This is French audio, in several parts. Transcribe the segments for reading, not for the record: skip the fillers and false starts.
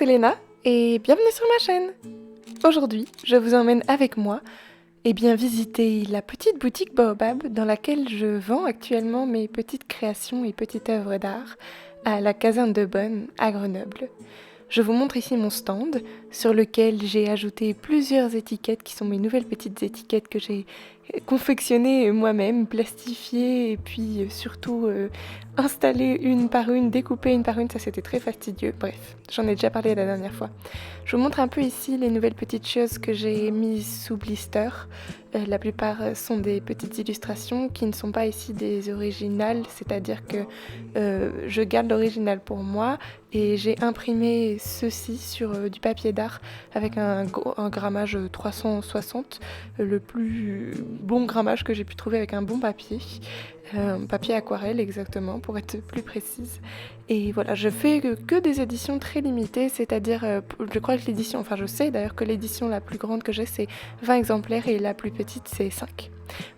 c'est Léna et bienvenue sur ma chaîne. Aujourd'hui, je vous emmène avec moi visiter la petite boutique Baobab dans laquelle je vends actuellement mes petites créations et petites œuvres d'art à la caserne de Bonne à Grenoble. Je vous montre ici mon stand sur lequel j'ai ajouté plusieurs étiquettes qui sont mes nouvelles petites étiquettes que j'ai confectionnées moi-même, plastifiées et puis surtout installées une par une, découpées une par une, ça c'était très fastidieux. Bref, j'en ai déjà parlé la dernière fois. Je vous montre un peu ici les nouvelles petites choses que j'ai mises sous blister. La plupart sont des petites illustrations qui ne sont pas ici des originales, c'est-à-dire que je garde l'original pour moi et j'ai imprimé ceci sur du papier d'art avec un grammage 360, le plus bon grammage que j'ai pu trouver avec un bon papier. Papier aquarelle exactement pour être plus précise. Et voilà, je fais que des éditions très limitées, c'est-à-dire je crois que l'édition, enfin je sais d'ailleurs que l'édition la plus grande que j'ai c'est 20 exemplaires et la plus petite c'est 5.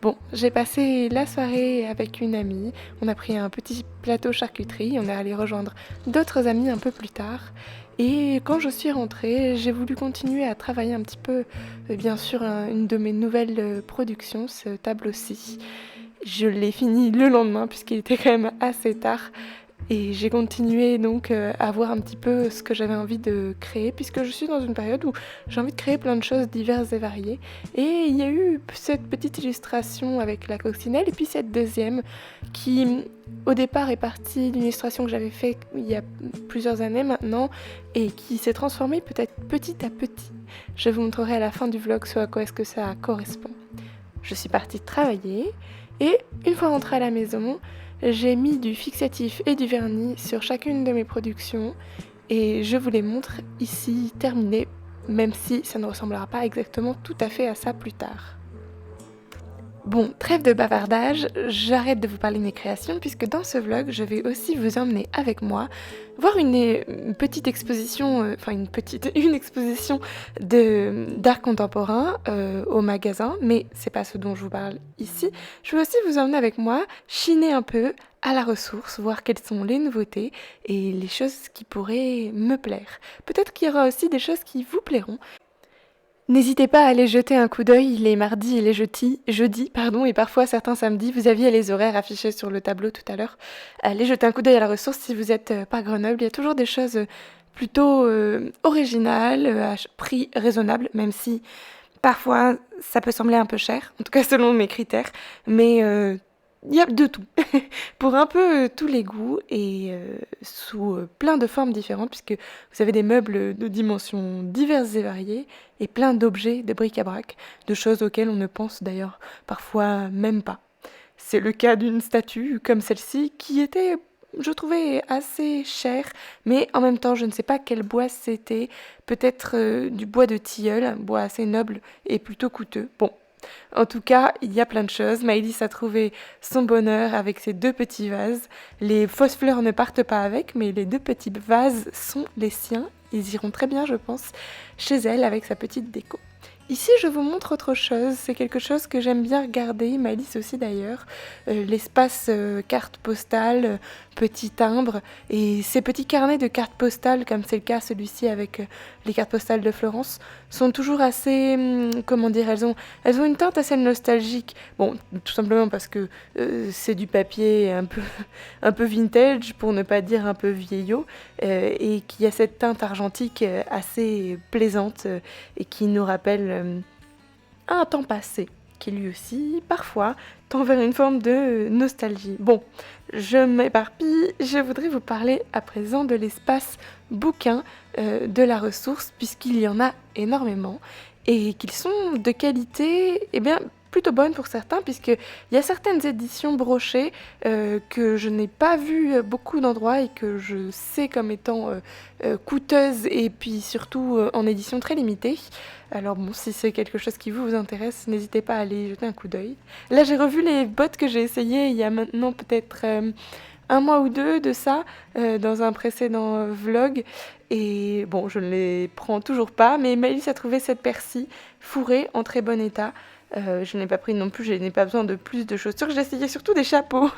Bon, j'ai passé la soirée avec une amie, on a pris un petit plateau charcuterie, on est allé rejoindre d'autres amis un peu plus tard. Et quand je suis rentrée, j'ai voulu continuer à travailler un petit peu, bien sûr, une de mes nouvelles productions, ce tableau-ci. Je l'ai fini le lendemain puisqu'il était quand même assez tard et j'ai continué donc à voir un petit peu ce que j'avais envie de créer puisque je suis dans une période où j'ai envie de créer plein de choses diverses et variées. Et il y a eu cette petite illustration avec la coccinelle et puis cette deuxième qui au départ est partie d'une illustration que j'avais faite il y a plusieurs années maintenant et qui s'est transformée peut-être petit à petit. Je vous montrerai à la fin du vlog ce à quoi est-ce que ça correspond. Je suis partie travailler et une fois rentrée à la maison, j'ai mis du fixatif et du vernis sur chacune de mes productions et je vous les montre ici terminées, même si ça ne ressemblera pas exactement tout à fait à ça plus tard. Bon, trêve de bavardage, j'arrête de vous parler de mes créations puisque dans ce vlog, je vais aussi vous emmener avec moi voir une petite exposition, une exposition d'art contemporain au magasin, mais c'est pas ce dont je vous parle ici. Je vais aussi vous emmener avec moi chiner un peu à la ressource, voir quelles sont les nouveautés et les choses qui pourraient me plaire. Peut-être qu'il y aura aussi des choses qui vous plairont. N'hésitez pas à aller jeter un coup d'œil les mardis et les jeudis, et parfois certains samedis. Vous aviez les horaires affichés sur le tableau tout à l'heure. Allez jeter un coup d'œil à la ressource si vous êtes par Grenoble. Il y a toujours des choses plutôt originales, à prix raisonnable, même si parfois ça peut sembler un peu cher, en tout cas selon mes critères. Mais il y a de tout, pour un peu tous les goûts et sous plein de formes différentes, puisque vous avez des meubles de dimensions diverses et variées, et plein d'objets de bric-à-brac, de choses auxquelles on ne pense d'ailleurs parfois même pas. C'est le cas d'une statue comme celle-ci, qui était, je trouvais, assez chère, mais en même temps, je ne sais pas quel bois c'était, peut-être du bois de tilleul, un bois assez noble et plutôt coûteux. Bon. En tout cas, il y a plein de choses. Maëlys a trouvé son bonheur avec ses deux petits vases. Les fausses fleurs ne partent pas avec, mais les deux petits vases sont les siens. Ils iront très bien, je pense, chez elle avec sa petite déco. Ici, je vous montre autre chose. C'est quelque chose que j'aime bien regarder, Maëlys aussi d'ailleurs. L'espace carte postale, petits timbres et ces petits carnets de cartes postales, comme c'est le cas celui-ci avec les cartes postales de Florence, sont toujours assez, comment dire, elles ont une teinte assez nostalgique. Bon, tout simplement parce que c'est du papier un peu vintage, pour ne pas dire un peu vieillot, et qui a cette teinte argentique assez plaisante et qui nous rappelle un temps passé, qui lui aussi, parfois, tend vers une forme de nostalgie. Bon, je m'éparpille, je voudrais vous parler à présent de l'espace bouquin de la ressource, puisqu'il y en a énormément, et qu'ils sont de qualité, plutôt bonne pour certains, puisqu'il y a certaines éditions brochées que je n'ai pas vues beaucoup d'endroits et que je sais comme étant coûteuses et puis surtout en édition très limitée. Alors bon, si c'est quelque chose qui vous intéresse, n'hésitez pas à aller jeter un coup d'œil. Là, j'ai revu les bottes que j'ai essayées il y a maintenant peut-être un mois ou deux de ça, dans un précédent vlog. Et bon, je ne les prends toujours pas, mais Maëlys a trouvé cette persil fourrée en très bon état. Je n'ai pas pris non plus, je n'ai pas besoin de plus de chaussures. J'ai essayé surtout des chapeaux,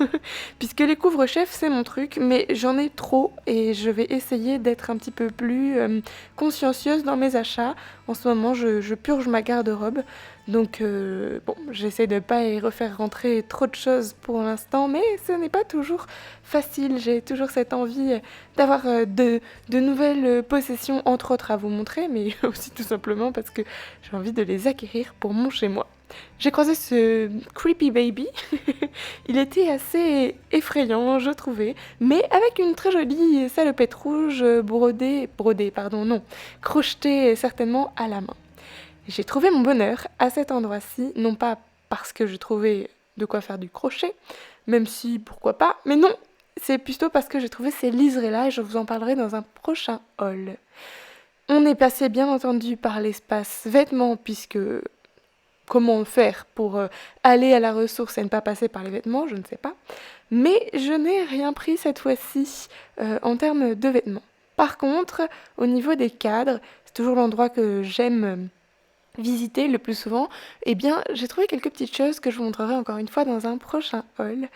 puisque les couvre-chefs, c'est mon truc, mais j'en ai trop et je vais essayer d'être un petit peu plus consciencieuse dans mes achats. En ce moment, je purge ma garde-robe, donc bon, j'essaie de ne pas y refaire rentrer trop de choses pour l'instant, mais ce n'est pas toujours facile. J'ai toujours cette envie d'avoir de nouvelles possessions, entre autres à vous montrer, mais aussi tout simplement parce que j'ai envie de les acquérir pour mon chez-moi. J'ai croisé ce creepy baby. Il était assez effrayant, je trouvais, mais avec une très jolie salopette rouge brodée, pardon, non, crochetée certainement à la main. J'ai trouvé mon bonheur à cet endroit-ci, non pas parce que je trouvais de quoi faire du crochet, même si pourquoi pas, mais non, c'est plutôt parce que j'ai trouvé ces liserés-là et je vous en parlerai dans un prochain haul. On est passé bien entendu par l'espace vêtements puisque comment faire pour aller à la ressource et ne pas passer par les vêtements, je ne sais pas. Mais je n'ai rien pris cette fois-ci en termes de vêtements. Par contre, au niveau des cadres, c'est toujours l'endroit que j'aime visiter le plus souvent, eh bien, j'ai trouvé quelques petites choses que je vous montrerai encore une fois dans un prochain haul.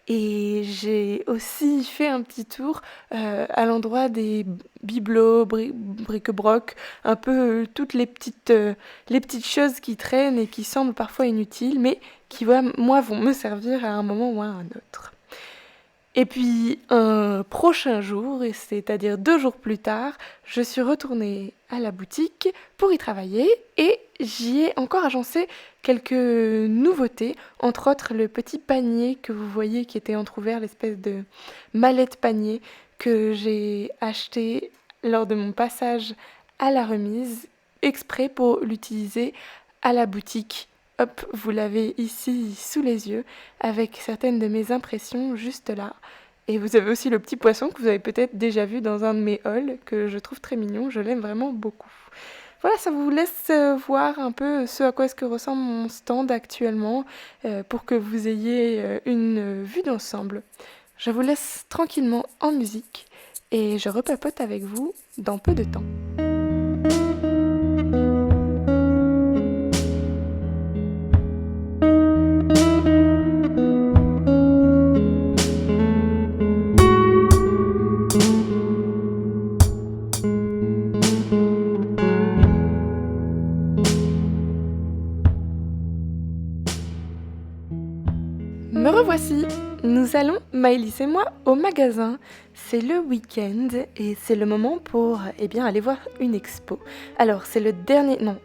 Et j'ai aussi fait un petit tour à l'endroit des bibelots, bric-broc, un peu toutes les petites choses qui traînent et qui semblent parfois inutiles, mais qui, moi, vont me servir à un moment ou à un autre. Et puis un prochain jour, c'est-à-dire 2 jours plus tard, je suis retournée à la boutique pour y travailler et j'y ai encore agencé quelques nouveautés, entre autres le petit panier que vous voyez qui était entrouvert, l'espèce de mallette panier que j'ai acheté lors de mon passage à la remise, exprès pour l'utiliser à la boutique. Hop, vous l'avez ici sous les yeux, avec certaines de mes impressions juste là. Et vous avez aussi le petit poisson que vous avez peut-être déjà vu dans un de mes hauls, que je trouve très mignon, je l'aime vraiment beaucoup. Voilà, ça vous laisse voir un peu ce à quoi est-ce que ressemble mon stand actuellement, pour que vous ayez une vue d'ensemble. Je vous laisse tranquillement en musique, et je repapote avec vous dans peu de temps. Me revoici. Nous allons, Maëlys et moi, au magasin. C'est le week-end et c'est le moment pour aller voir une expo. Alors c'est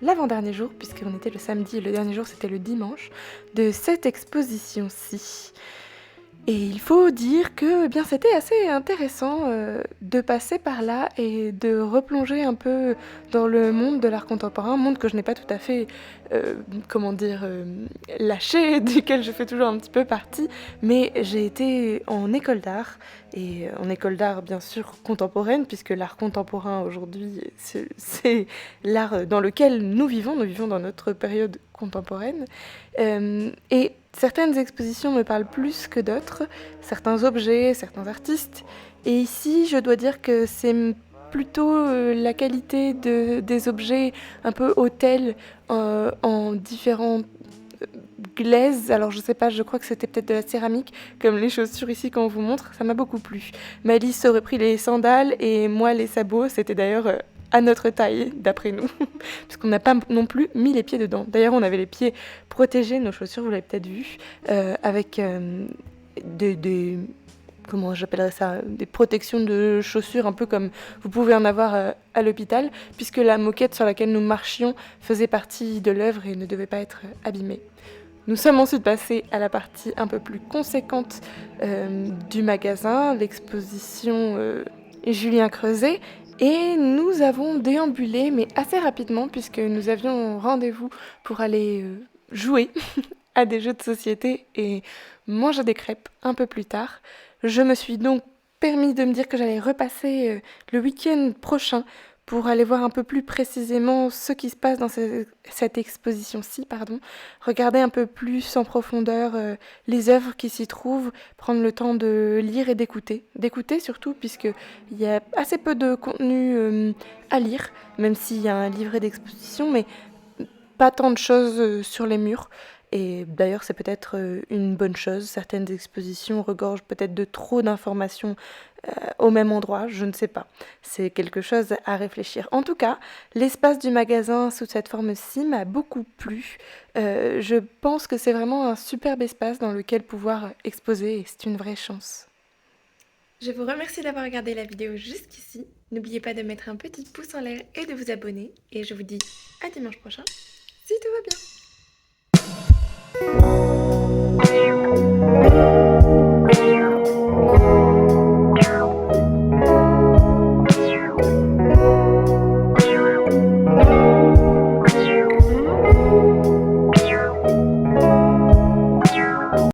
l'avant-dernier jour, puisqu'on était le samedi et le dernier jour c'était le dimanche, de cette exposition-ci. Et il faut dire que c'était assez intéressant de passer par là et de replonger un peu dans le monde de l'art contemporain, un monde que je n'ai pas tout à fait, lâché, duquel je fais toujours un petit peu partie, mais j'ai été en école d'art, et en école d'art bien sûr contemporaine, puisque l'art contemporain aujourd'hui, c'est l'art dans lequel nous vivons dans notre période contemporaine, et certaines expositions me parlent plus que d'autres, certains objets, certains artistes. Et ici, je dois dire que c'est plutôt la qualité des objets un peu hôtels en différents glaises. Alors je sais pas, je crois que c'était peut-être de la céramique, comme les chaussures ici qu'on vous montre, ça m'a beaucoup plu. Maëlys aurait pris les sandales et moi les sabots, c'était d'ailleurs à notre taille, d'après nous, parce qu'on n'a pas non plus mis les pieds dedans. D'ailleurs, on avait les pieds protégés, nos chaussures, vous l'avez peut-être vu, avec comment j'appellerais ça, des protections de chaussures, un peu comme vous pouvez en avoir à l'hôpital, puisque la moquette sur laquelle nous marchions faisait partie de l'œuvre et ne devait pas être abîmée. Nous sommes ensuite passés à la partie un peu plus conséquente du magasin, l'exposition Julien Creuset, et nous avons déambulé, mais assez rapidement, puisque nous avions rendez-vous pour aller jouer à des jeux de société et manger des crêpes un peu plus tard. Je me suis donc permis de me dire que j'allais repasser le week-end prochain pour aller voir un peu plus précisément ce qui se passe dans cette exposition-ci, regarder un peu plus en profondeur les œuvres qui s'y trouvent, prendre le temps de lire et d'écouter surtout, puisqu'il y a assez peu de contenu à lire, même s'il y a un livret d'exposition, mais pas tant de choses sur les murs. Et d'ailleurs, c'est peut-être une bonne chose. Certaines expositions regorgent peut-être de trop d'informations au même endroit, je ne sais pas. C'est quelque chose à réfléchir. En tout cas, l'espace du magasin sous cette forme-ci m'a beaucoup plu. Je pense que c'est vraiment un superbe espace dans lequel pouvoir exposer et c'est une vraie chance. Je vous remercie d'avoir regardé la vidéo jusqu'ici. N'oubliez pas de mettre un petit pouce en l'air et de vous abonner. Et je vous dis à dimanche prochain, si tout va bien.